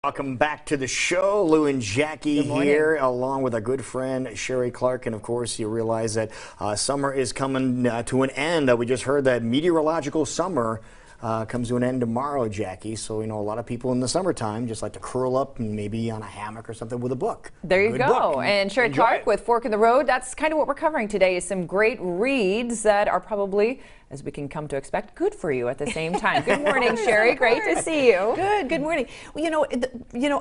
Welcome back to the show. Lou and Jackie here, along with our good friend Sheree Clark. And of course, you realize that summer is coming to an end. We just heard that meteorological summer comes to an end tomorrow, Jackie. So, you know, a lot of people in the summertime just like to curl up and maybe on a hammock or something with a book. There you go. And Sheree Clark with Fork in the Road. That's kind of what we're covering today, is some great reads that are probably, as we can come to expect, good for you at the same time. Good morning, Sheree. Great to see you. Good morning. Well,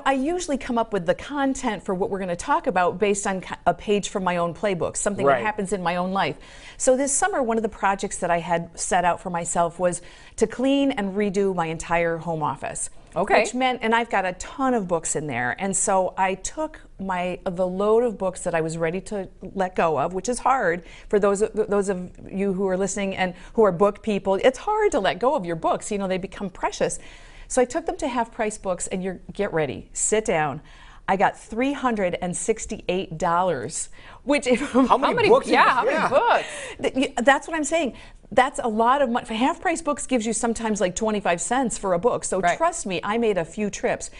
I usually come up with the content for what we're going to talk about based on a page from my own playbook, something that happens in my own life. So this summer, one of the projects that I had set out for myself was to clean and redo my entire home office. Okay. Which meant, and I've got a ton of books in there, and so I took the load of books that I was ready to let go of, which is hard for those of you who are listening and who are book people. It's hard to let go of your books. You know, they become precious. So I took them to Half Price Books, and get ready, sit down. I got $368, which how many books? How many books? That's what I'm saying. That's a lot of money. Half Price Books gives you sometimes like 25 cents for a book. So trust me, I made a few trips.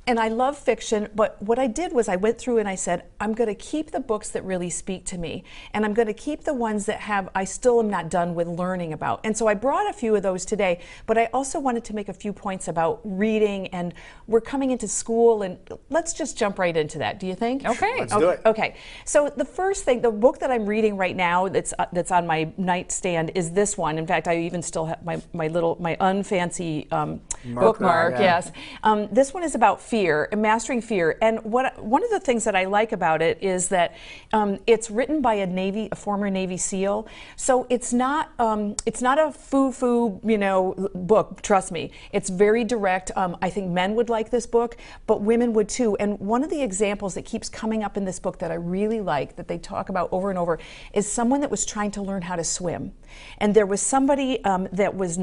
And I love fiction, but what I did was I went through and I said, I'm going to keep the books that really speak to me, and I'm going to keep the ones that I still am not done with learning about. And so I brought a few of those today, but I also wanted to make a few points about reading, and we're coming into school, and let's just jump right into that. Do you think? Okay. Let's do it. Okay. So the first thing, the book that I'm reading right now that's on my nightstand is this one. In fact, I even still have my unfancy bookmark. Yes. This one is about fear. Mastering fear. And one of the things that I like about it is that it's written by a former Navy SEAL. So it's not a foo-foo, book. Trust me, it's very direct. I think men would like this book, but women would too. And one of the examples that keeps coming up in this book that I really like, that they talk about over and over, is someone that was trying to learn how to swim. And there was somebody that was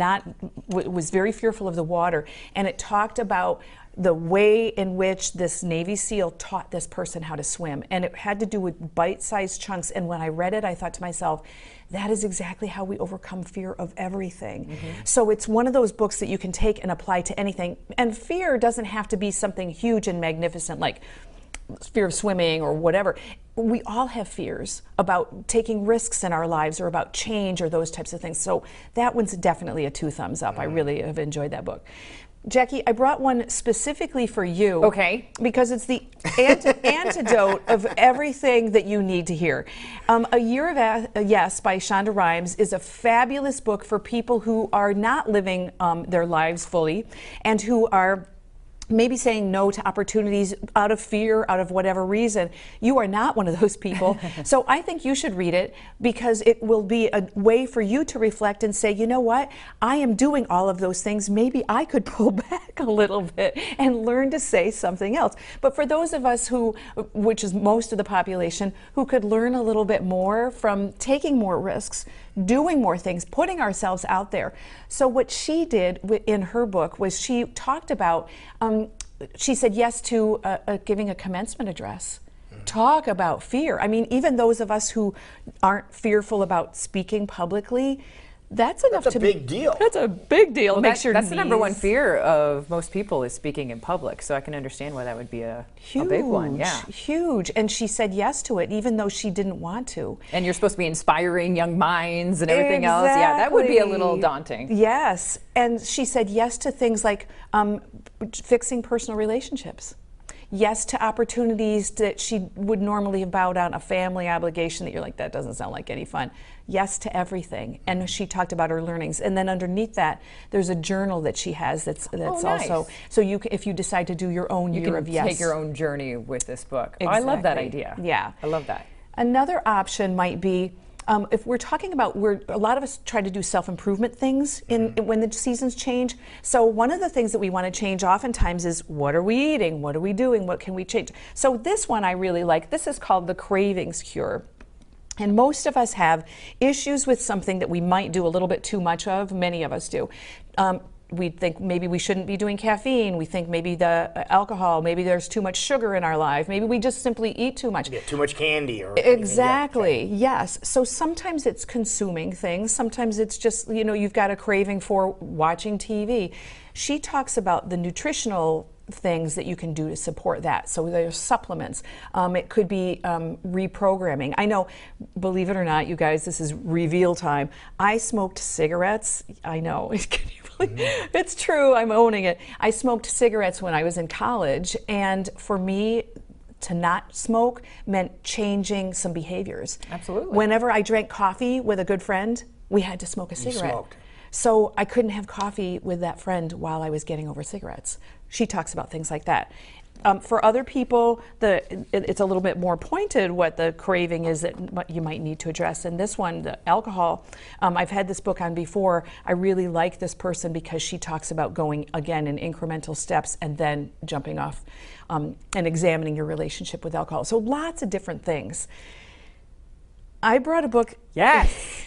very fearful of the water, and it talked about the way in which this Navy SEAL taught this person how to swim. And it had to do with bite-sized chunks. And when I read it, I thought to myself, that is exactly how we overcome fear of everything. Mm-hmm. So it's one of those books that you can take and apply to anything. And fear doesn't have to be something huge and magnificent like fear of swimming or whatever. We all have fears about taking risks in our lives or about change or those types of things. So that one's definitely a 2 thumbs up. I really have enjoyed that book. Jackie, I brought one specifically for you. Okay. Because it's the antidote of everything that you need to hear. A Year of Yes by Shonda Rhimes is a fabulous book for people who are not living their lives fully and who are maybe saying no to opportunities out of fear, out of whatever reason. You are not one of those people. So I think you should read it, because it will be a way for you to reflect and say, you know what, I am doing all of those things. Maybe I could pull back a little bit and learn to say something else. But for those of us who, which is most of the population, who could learn a little bit more from taking more risks, doing more things, putting ourselves out there. So what she did in her book was she talked about, she said yes to giving a commencement address. Talk about fear. I mean, even those of us who aren't fearful about speaking publicly, that's enough to be. That's a big deal. That's a big deal. Well, that's the number one fear of most people, is speaking in public. So I can understand why that would be a big one. Yeah. Huge. And she said yes to it, even though she didn't want to. And you're supposed to be inspiring young minds and everything else. Yeah, that would be a little daunting. Yes. And she said yes to things like fixing personal relationships. Yes to opportunities that she would normally have bowed out, a family obligation that you're like, that doesn't sound like any fun. Yes to everything. And she talked about her learnings. And then underneath that, there's a journal that she has that's nice. Also, so if you decide to do your own Year of Yes. You can take your own journey with this book. Exactly. Oh, I love that idea. Yeah. I love that. Another option might be, if we're talking about, a lot of us try to do self-improvement things when the seasons change. So one of the things that we want to change oftentimes is, what are we eating? What are we doing? What can we change? So this one I really like. This is called The Cravings Cure. And most of us have issues with something that we might do a little bit too much of. Many of us do. We think maybe we shouldn't be doing caffeine. We think maybe the alcohol, maybe there's too much sugar in our life. Maybe we just simply eat too much. Yeah, too much candy. Exactly, yes. So sometimes it's consuming things. Sometimes it's just, you've got a craving for watching TV. She talks about the nutritional things that you can do to support that. So there's supplements. It could be reprogramming. I know, believe it or not, you guys, this is reveal time. I smoked cigarettes. I know. Can you believe? It's true. I'm owning it. I smoked cigarettes when I was in college, and for me, to not smoke meant changing some behaviors. Absolutely. Whenever I drank coffee with a good friend, we had to smoke a cigarette. So I couldn't have coffee with that friend while I was getting over cigarettes. She talks about things like that. For other people, it's a little bit more pointed what the craving is that you might need to address. And this one, the alcohol, I've had this book on before. I really like this person because she talks about going, again, in incremental steps and then jumping off and examining your relationship with alcohol. So lots of different things. I brought a book. Yes.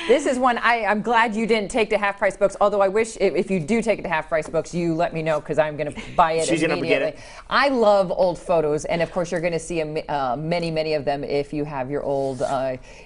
This is one I'm glad you didn't take to Half Price Books, although I wish if you do take it to Half Price Books, you let me know because I'm going to buy it She's immediately. Gonna get it. I love old photos, and of course you're going to see many of them if you have your old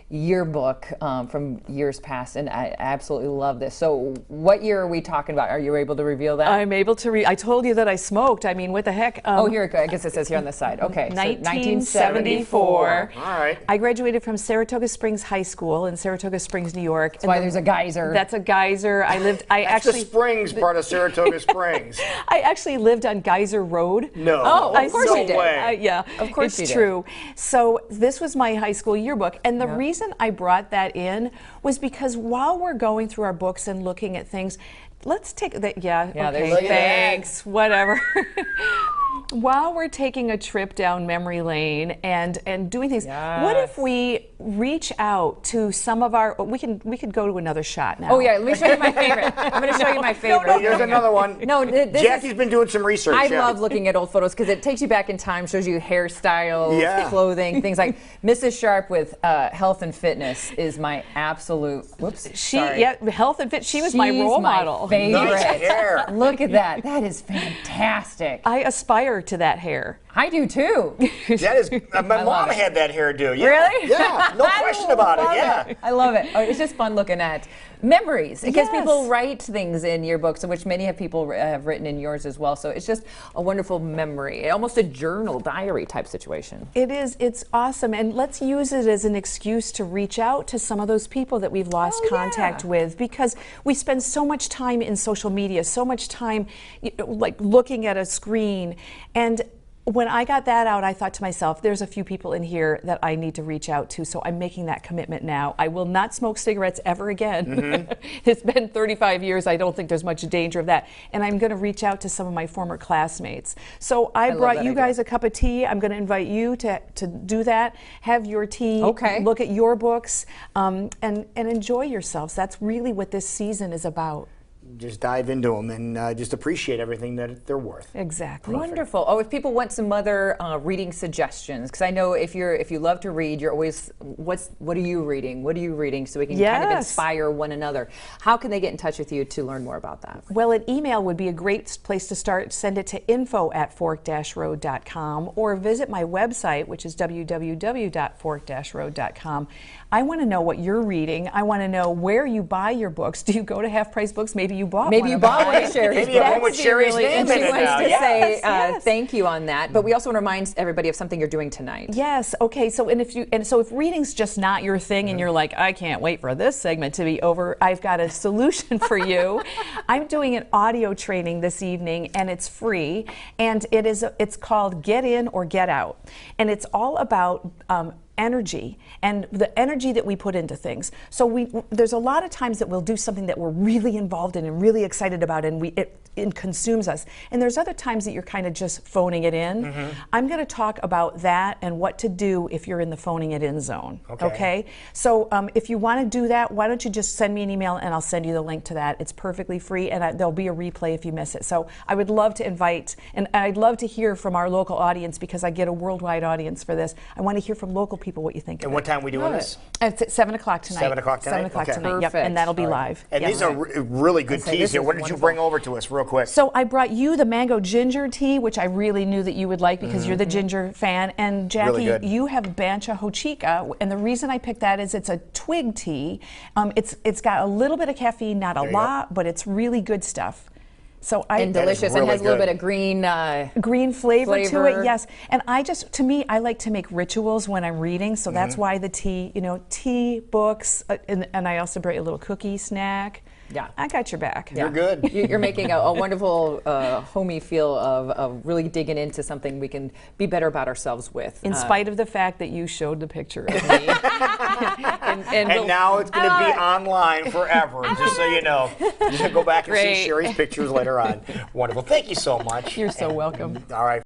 yearbook from years past, and I absolutely love this. So what year are we talking about? Are you able to reveal that? I'm able to I told you that I smoked. I mean, what the heck? Oh, here, I guess it says here on the side. Okay, 1974. All right. I graduated from Saratoga Springs High School in Saratoga Springs, New York. That's why there's a geyser. That's a geyser. That's actually the Springs part of Saratoga Springs. I actually lived on Geyser Road. No. Oh, of course you did. Way. Yeah, of course it's you did. true. So this was my high school yearbook, and the reason I brought that in was because while we're going through our books and looking at things, let's take that. Yeah. Okay. Thanks. Whatever. While we're taking a trip down memory lane and doing things, what if we reach out to some of our? We could go to another shot now. Oh yeah, let me show you my favorite. I'm going to show you my favorite. No, there's another one. No, Jackie's been doing some research. I love looking at old photos because it takes you back in time, shows you hairstyles, clothing, things like Mrs. Sharp with health and fitness is my absolute. Whoops. Health and fit. She was my role model. Favorite. Nice hair. Look at that. That is fantastic. I aspire to that hair. I do too. That is. My mom had that hairdo. Yeah. Really? Yeah. No question about it. Yeah. I love it. Oh, it's just fun looking at memories because people write things in your books, which many of people have written in yours as well. So it's just a wonderful memory, almost a journal, diary type situation. It is. It's awesome, and let's use it as an excuse to reach out to some of those people that we've lost contact with, because we spend so much time in social media, so much time like looking at a screen. And when I got that out, I thought to myself, there's a few people in here that I need to reach out to, so I'm making that commitment now. I will not smoke cigarettes ever again. It's been 35 years. I don't think there's much danger of that. And I'm going to reach out to some of my former classmates. So I brought you guys a cup of tea. I'm going to invite you to do that. Have your tea. Look at your books, and enjoy yourselves. That's really what this season is about. Just dive into them and just appreciate everything that they're worth. Exactly. Wonderful. Oh, if people want some other reading suggestions, because I know if you love to read, you're always what are you reading? What are you reading? So we can kind of inspire one another. How can they get in touch with you to learn more about that? Well, an email would be a great place to start. Send it to info@fork-road.com or visit my website, which is www.fork-road.com. I want to know what you're reading. I want to know where you buy your books. Do you go to Half Price Books? Maybe you bought one. Maybe you bought one of Sheree's Maybe you have one with Sheree's name in it now. And she wants to say thank you on that. But we also want to remind everybody of something you're doing tonight. Yes. Okay. So if reading's just not your thing and you're like, I can't wait for this segment to be over, I've got a solution for you. I'm doing an audio training this evening, and it's free, and it's called Get In or Get Out, and it's all about energy and the energy that we put into things. So there's a lot of times that we'll do something that we're really involved in and really excited about, and it consumes us. And there's other times that you're kind of just phoning it in. I'm going to talk about that and what to do if you're in the phoning it in zone. Okay? So if you want to do that, why don't you just send me an email and I'll send you the link to that. It's perfectly free, and there'll be a replay if you miss it. So I would love to invite, and I'd love to hear from our local audience, because I get a worldwide audience for this. I want to hear from local people what you think of it. And what time are we doing this? It's at 7 o'clock tonight. 7 o'clock tonight? 7 o'clock Okay. tonight, yep, and that'll be live. And these are really good teas here. What did you bring over to us real quick? So I brought you the mango ginger tea, which I really knew that you would like because you're the ginger fan. And Jackie, you have Bancha Hochica, and the reason I picked that is it's a twig tea. It's got a little bit of caffeine, not a lot, but it's really good stuff. So and delicious, really and has a little good. bit of green flavor to flavor. it, yes. And to me, I like to make rituals when I'm reading, so that's why the tea, tea, books, and I also bring a little cookie snack. Yeah. I got your back. You're good. You're making a wonderful, homey feel of really digging into something we can be better about ourselves with. In spite of the fact that you showed the picture of me. And now it's going to be online forever, just so you know. You can go back and see Great. Sheree's pictures later on. Wonderful. Thank you so much. You're so welcome. All right.